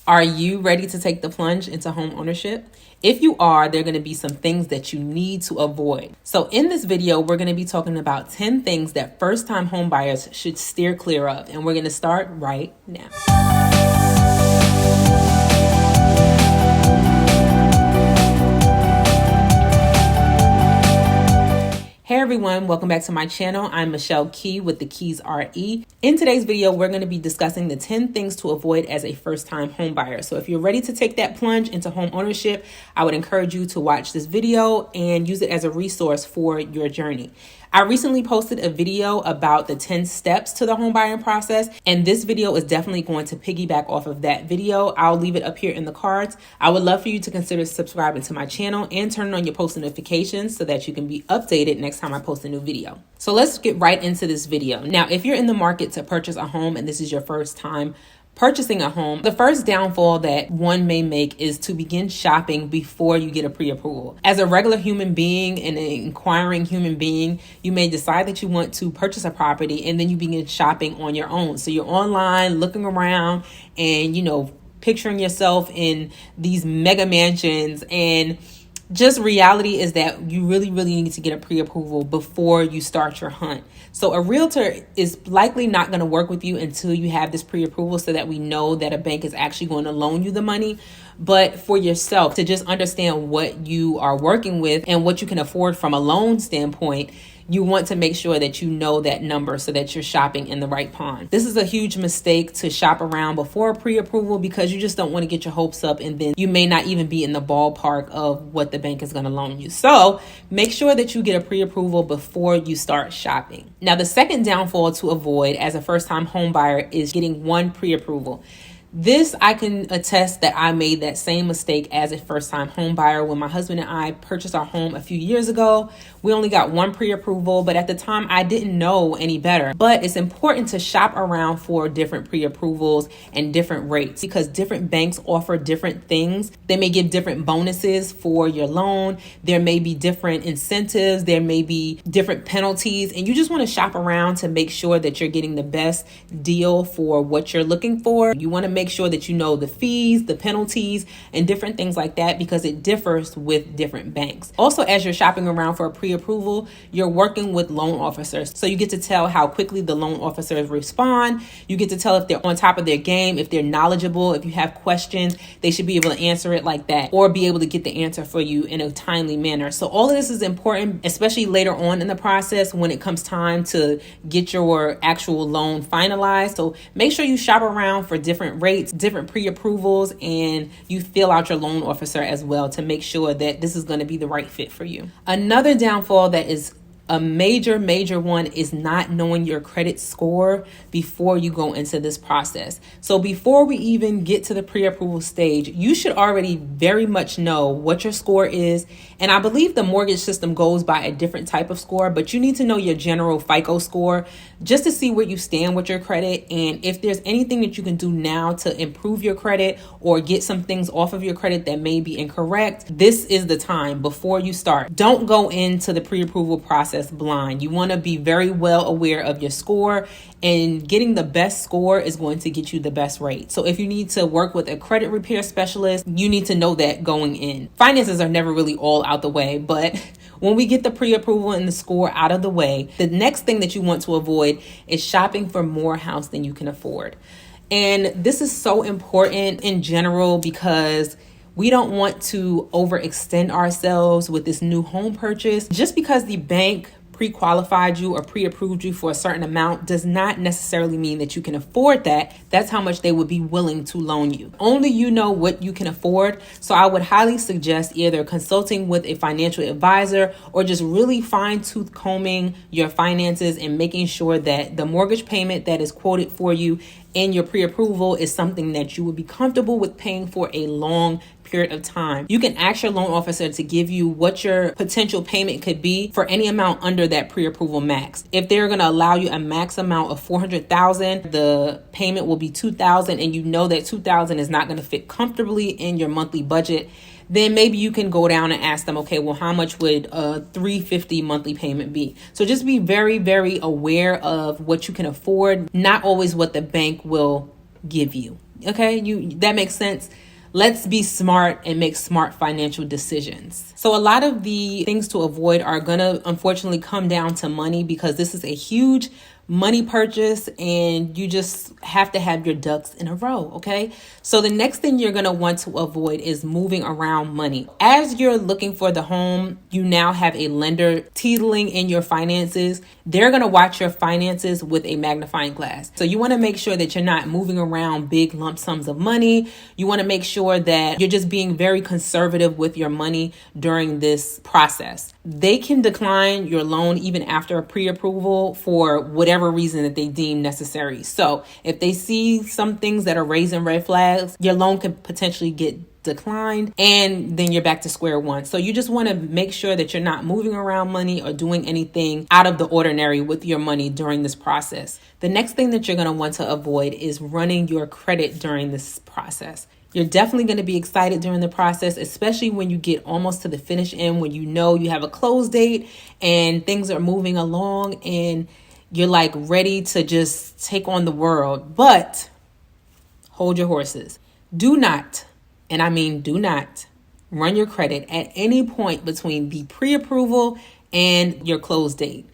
Are you ready to take the plunge into home ownership? If you are, there are going to be some things that you need to avoid. So in this video, we're going to be talking about 10 things that first-time home buyers should steer clear of. And we're going to start right now. Hey everyone, welcome back to my channel. I'm Michelle Key with The Keys RE. In today's video, we're going to be discussing the 10 things to avoid as a first-time home buyer. So if you're ready to take that plunge into home ownership, I would encourage you to watch this video and use it as a resource for your journey. I recently posted a video about the 10 steps to the home buying process, and this video is definitely going to piggyback off of that video. I'll leave it up here in the cards. I would love for you to consider subscribing to my channel and turning on your post notifications so that you can be updated next time I post a new video. So let's get right into this video. Now, if you're in the market to purchase a home and this is your first time purchasing a home, the first downfall that one may make is to begin shopping before you get a pre-approval. As a regular human being and an inquiring human being, you may decide that you want to purchase a property and then you begin shopping on your own. So you're online looking around and, picturing yourself in these mega mansions, and just reality is that you really need to get a pre-approval before you start your hunt. So a realtor is likely not going to work with you until you have this pre-approval so that we know that a bank is actually going to loan you the money. But for yourself, to just understand what you are working with and what you can afford from a loan standpoint, you want to make sure that you know that number so that you're shopping in the right pond. This is a huge mistake to shop around before pre-approval because you just don't want to get your hopes up and then you may not even be in the ballpark of what the bank is going to loan you. So make sure that you get a pre-approval before you start shopping. Now, the second downfall to avoid as a first-time home buyer is getting one pre-approval. This, I can attest that I made that same mistake as a first-time home buyer. When my husband and I purchased our home a few years ago, we only got one pre-approval, but at the time I didn't know any better. But it's important to shop around for different pre-approvals and different rates because different banks offer different things. They may give different bonuses for your loan. There may be different incentives. There may be different penalties, and you just want to shop around to make sure that you're getting the best deal for what you're looking for. You want to make sure that you know the fees, the penalties, and different things like that because it differs with different banks. Also, as you're shopping around for a pre-approval, you're working with loan officers. So you get to tell how quickly the loan officers respond. You get to tell if they're on top of their game, if they're knowledgeable, if you have questions, they should be able to answer it like that or be able to get the answer for you in a timely manner. So all of this is important, especially later on in the process when it comes time to get your actual loan finalized. So make sure you shop around for different rates, different pre-approvals, and you fill out your loan officer as well to make sure that this is going to be the right fit for you. Another downfall that is a major one is not knowing your credit score before you go into this process. So before we even get to the pre-approval stage, you should already very much know what your score is. And I believe the mortgage system goes by a different type of score, but you need to know your general FICO score just to see where you stand with your credit. And if there's anything that you can do now to improve your credit or get some things off of your credit that may be incorrect, this is the time before you start. Don't go into the pre-approval process blind. You want to be very well aware of your score, and getting the best score is going to get you the best rate. So if you need to work with a credit repair specialist, you need to know that going in. Finances are never really all out the way, but when we get the pre-approval and the score out of the way, the next thing that you want to avoid is shopping for more house than you can afford. And this is so important in general because we don't want to overextend ourselves with this new home purchase. Just because the bank pre-qualified you or pre-approved you for a certain amount does not necessarily mean that you can afford that. That's how much they would be willing to loan you. Only you know what you can afford. So I would highly suggest either consulting with a financial advisor or just really fine-tooth combing your finances and making sure that the mortgage payment that is quoted for you in your pre-approval is something that you would be comfortable with paying for a long period of time. You can ask your loan officer to give you what your potential payment could be for any amount under that pre-approval max. If they're going to allow you a max amount of $400,000, the payment will be $2,000, and you know that $2,000 is not going to fit comfortably in your monthly budget, then maybe you can go down and ask them, okay, well, how much would a $350 monthly payment be? So just be very, very aware of what you can afford, not always what the bank will give you. Okay, that makes sense. Let's be smart and make smart financial decisions. So a lot of the things to avoid are going to unfortunately come down to money, because this is a huge money purchase and you just have to have your ducks in a row. Okay. So the next thing you're going to want to avoid is moving around money. As you're looking for the home, you now have a lender teetling in your finances. They're going to watch your finances with a magnifying glass. So you want to make sure that you're not moving around big lump sums of money. You want to make sure that you're just being very conservative with your money during this process. They can decline your loan even after a pre-approval for whatever reason that they deem necessary. So if they see some things that are raising red flags, your loan could potentially get declined, and then you're back to square one. So you just want to make sure that you're not moving around money or doing anything out of the ordinary with your money during this process. The next thing that you're going to want to avoid is running your credit during this process. You're definitely going to be excited during the process, especially when you get almost to the finish end, when you know you have a close date and things are moving along and you're like ready to just take on the world. But hold your horses. Do not, and I mean do not, run your credit at any point between the pre-approval and your close date.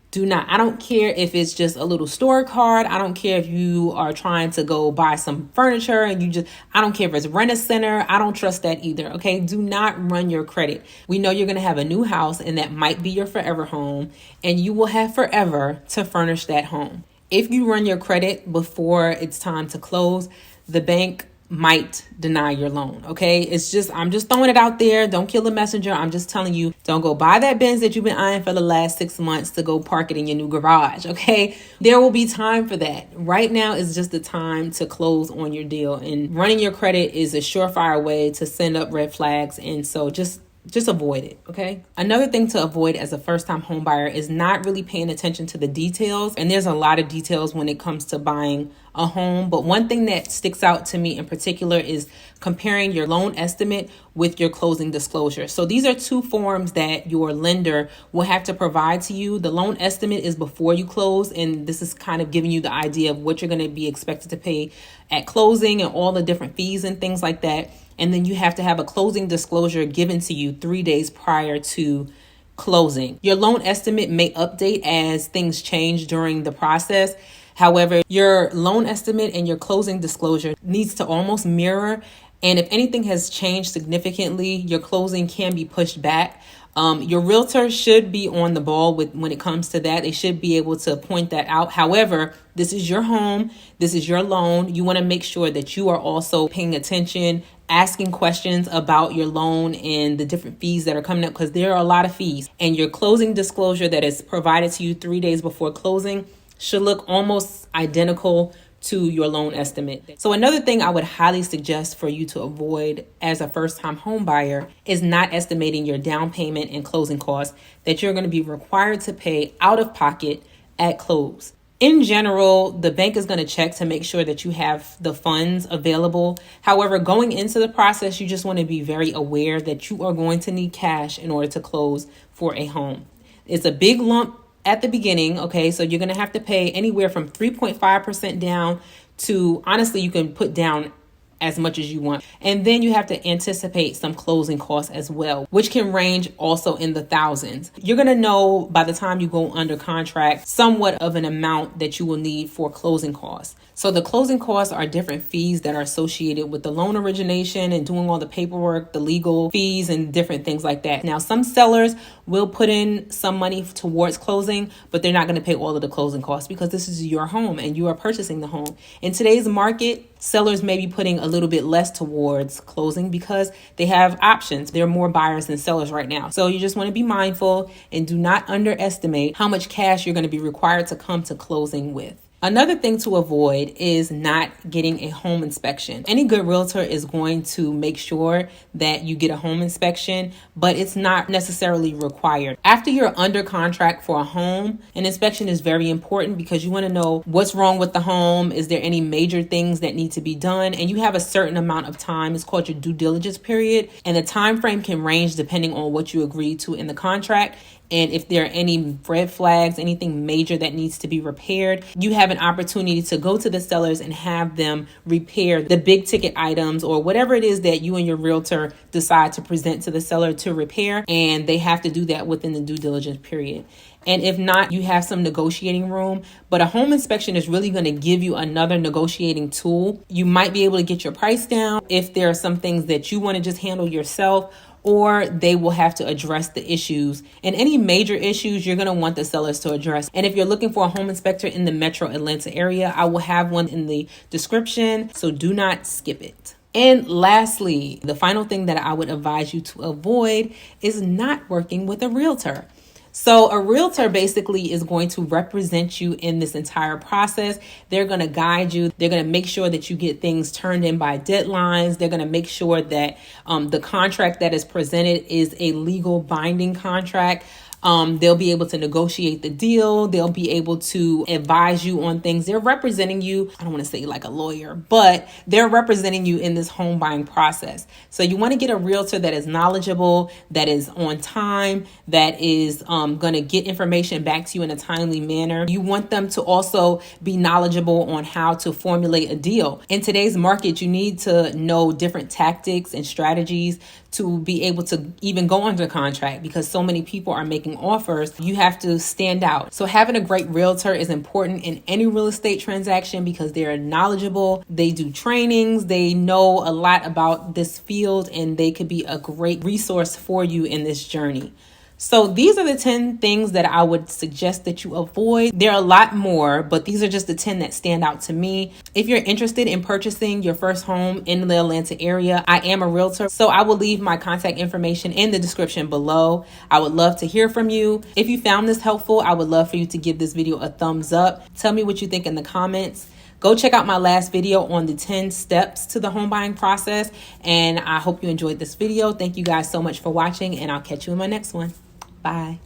Do not. I don't care if it's just a little store card. I don't care if you are trying to go buy some furniture and I don't care if it's rent a center. I don't trust that either. Okay. Do not run your credit. We know you're going to have a new house and that might be your forever home, and you will have forever to furnish that home. If you run your credit before it's time to close, the bank might deny your loan. Okay. I'm just throwing it out there. Don't kill the messenger. I'm just telling you, don't go buy that Benz that you've been eyeing for the last 6 months to go park it in your new garage. Okay. There will be time for that. Right now is just the time to close on your deal, and running your credit is a surefire way to send up red flags. And so just avoid it. Okay. Another thing to avoid as a first-time home buyer is not really paying attention to the details. And there's a lot of details when it comes to buying a home. But one thing that sticks out to me in particular is comparing your loan estimate with your closing disclosure. So these are two forms that your lender will have to provide to you. The loan estimate is before you close, and this is kind of giving you the idea of what you're going to be expected to pay at closing and all the different fees and things like that. And then you have to have a closing disclosure given to you 3 days prior to closing. Your loan estimate may update as things change during the process. However, your loan estimate and your closing disclosure needs to almost mirror. And if anything has changed significantly, your closing can be pushed back. Your realtor should be on the ball when it comes to that. They should be able to point that out. However, this is your home. This is your loan. You want to make sure that you are also paying attention, asking questions about your loan and the different fees that are coming up, because there are a lot of fees. And your closing disclosure that is provided to you 3 days before closing should look almost identical to your loan estimate. So another thing I would highly suggest for you to avoid as a first-time home buyer is not estimating your down payment and closing costs that you're going to be required to pay out of pocket at close. In general, the bank is going to check to make sure that you have the funds available. However, going into the process, you just want to be very aware that you are going to need cash in order to close for a home. It's a big lump at the beginning. Okay, so you're going to have to pay anywhere from 3.5% down to, honestly, you can put down as much as you want. And then you have to anticipate some closing costs as well, which can range also in the thousands. You're going to know by the time you go under contract somewhat of an amount that you will need for closing costs. So the closing costs are different fees that are associated with the loan origination and doing all the paperwork, the legal fees and different things like that. Now, some sellers will put in some money towards closing, but they're not going to pay all of the closing costs because this is your home and you are purchasing the home. In today's market, sellers may be putting a little bit less towards closing because they have options. There are more buyers than sellers right now. So you just want to be mindful and do not underestimate how much cash you're going to be required to come to closing with. Another thing to avoid is not getting a home inspection. Any good realtor is going to make sure that you get a home inspection, but it's not necessarily required. After you're under contract for a home, an inspection is very important because you want to know what's wrong with the home. Is there any major things that need to be done? And you have a certain amount of time. It's called your due diligence period. And the time frame can range depending on what you agreed to in the contract. And if there are any red flags, anything major that needs to be repaired, you have an opportunity to go to the sellers and have them repair the big ticket items or whatever it is that you and your realtor decide to present to the seller to repair. And they have to do that within the due diligence period. And if not, you have some negotiating room. But a home inspection is really going to give you another negotiating tool. You might be able to get your price down if there are some things that you want to just handle yourself, or they will have to address the issues. And any major issues, you're going to want the sellers to address. And if you're looking for a home inspector in the metro Atlanta area, I will have one in the description, so do not skip it. And lastly, the final thing that I would advise you to avoid is not working with a realtor. So a realtor basically is going to represent you in this entire process. They're going to guide you. They're going to make sure that you get things turned in by deadlines. They're going to make sure that the contract that is presented is a legal binding contract. They'll be able to negotiate the deal. They'll be able to advise you on things. They're representing you. I don't want to say like a lawyer, but they're representing you in this home buying process. So you want to get a realtor that is knowledgeable, that is on time, that is going to get information back to you in a timely manner. You want them to also be knowledgeable on how to formulate a deal. In today's market, you need to know different tactics and strategies to be able to even go under contract, because so many people are making offers. You have to stand out. So having a great realtor is important in any real estate transaction because they're knowledgeable. They do trainings. They know a lot about this field, and they could be a great resource for you in this journey. So these are the 10 things that I would suggest that you avoid. There are a lot more, but these are just the 10 that stand out to me. If you're interested in purchasing your first home in the Atlanta area, I am a realtor, so I will leave my contact information in the description below. I would love to hear from you. If you found this helpful, I would love for you to give this video a thumbs up. Tell me what you think in the comments. Go check out my last video on the 10 steps to the home buying process. And I hope you enjoyed this video. Thank you guys so much for watching, and I'll catch you in my next one. Bye.